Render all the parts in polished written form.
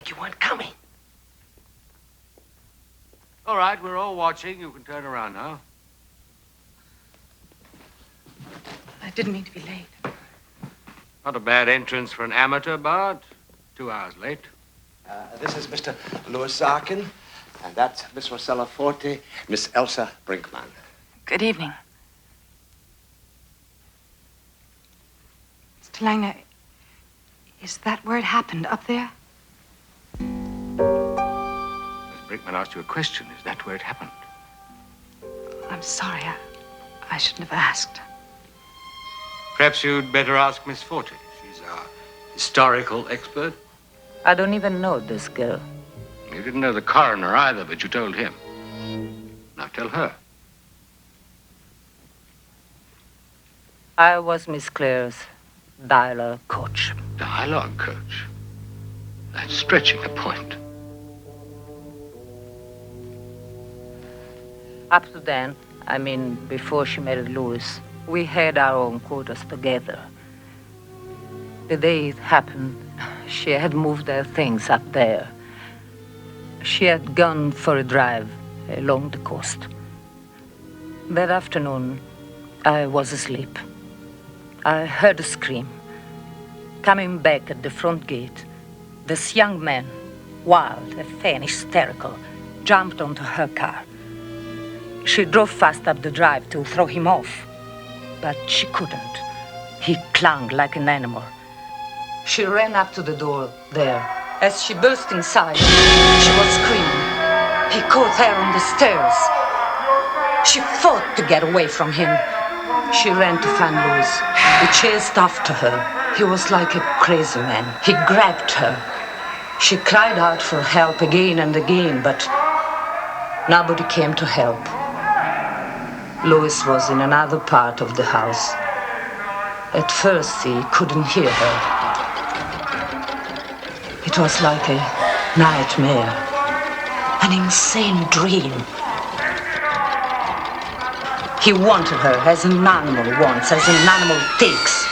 You weren't coming. All right, we're all watching. You can turn around now. I didn't mean to be late. Not a bad entrance for an amateur, Bart. 2 hours late. This is Mr. Louis Arkin, and that's Miss Rosella Forte, Miss Elsa Brinkman. Good evening. Mr. Lylah, is that where it happened, up there? Miss Brinkman asked you a question. Is that where it happened? I'm sorry. I shouldn't have asked. Perhaps you'd better ask Miss Forte. She's our historical expert. I don't even know this girl. You didn't know the coroner either, but you told him. Now tell her. I was Miss Clare's dialogue coach. Dialogue coach? That's stretching a point. Up to then, I mean, before she married Louis, we had our own quotas together. The day it happened, she had moved her things up there. She had gone for a drive along the coast. That afternoon, I was asleep. I heard a scream. Coming back at the front gate, this young man, wild, and hysterical, jumped onto her car. She drove fast up the drive to throw him off, but she couldn't. He clung like an animal. She ran up to the door there. As she burst inside, she was screaming. He caught her on the stairs. She fought to get away from him. She ran to find Louis. He chased after her. He was like a crazy man. He grabbed her. She cried out for help again and again, but nobody came to help. Louis was in another part of the house. At first, he couldn't hear her. It was like a nightmare, an insane dream. He wanted her as an animal wants, as an animal takes.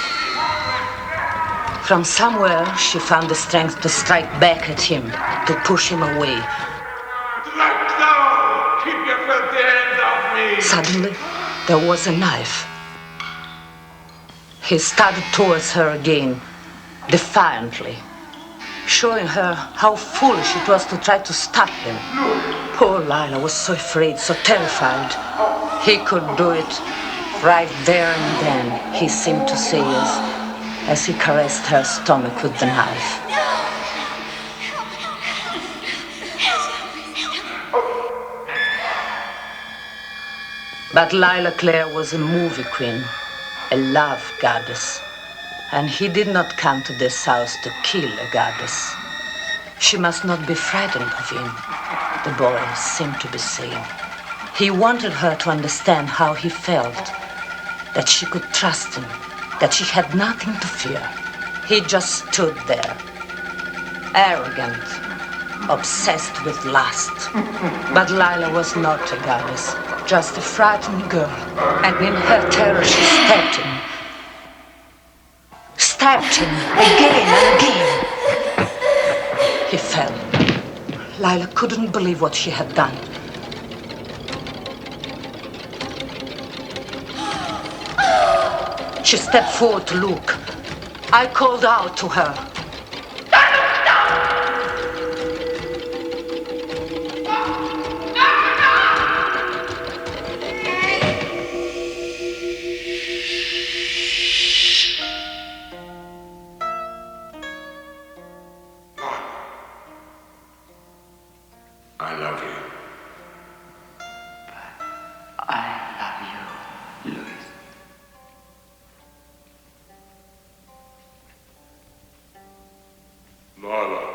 From somewhere, she found the strength to strike back at him, to push him away. Let go! Keep your filthy hands off me! Suddenly, there was a knife. He started towards her again, defiantly, showing her how foolish it was to try to stop him. Poor Lylah was so afraid, so terrified. He could do it right there and then, he seemed to say as he caressed her stomach with the knife. But Lylah Clare was a movie queen, a love goddess. And he did not come to this house to kill a goddess. She must not be frightened of him, the boy seemed to be saying. He wanted her to understand how he felt, that she could trust him, that she had nothing to fear. He just stood there, arrogant, obsessed with lust. But Lylah was not a goddess, just a frightened girl. And in her terror, she stabbed him. Stabbed him again and again. He fell. Lylah couldn't believe what she had done. She stepped forward to look. I called out to her. I love you. I love you, Louis. Lylah.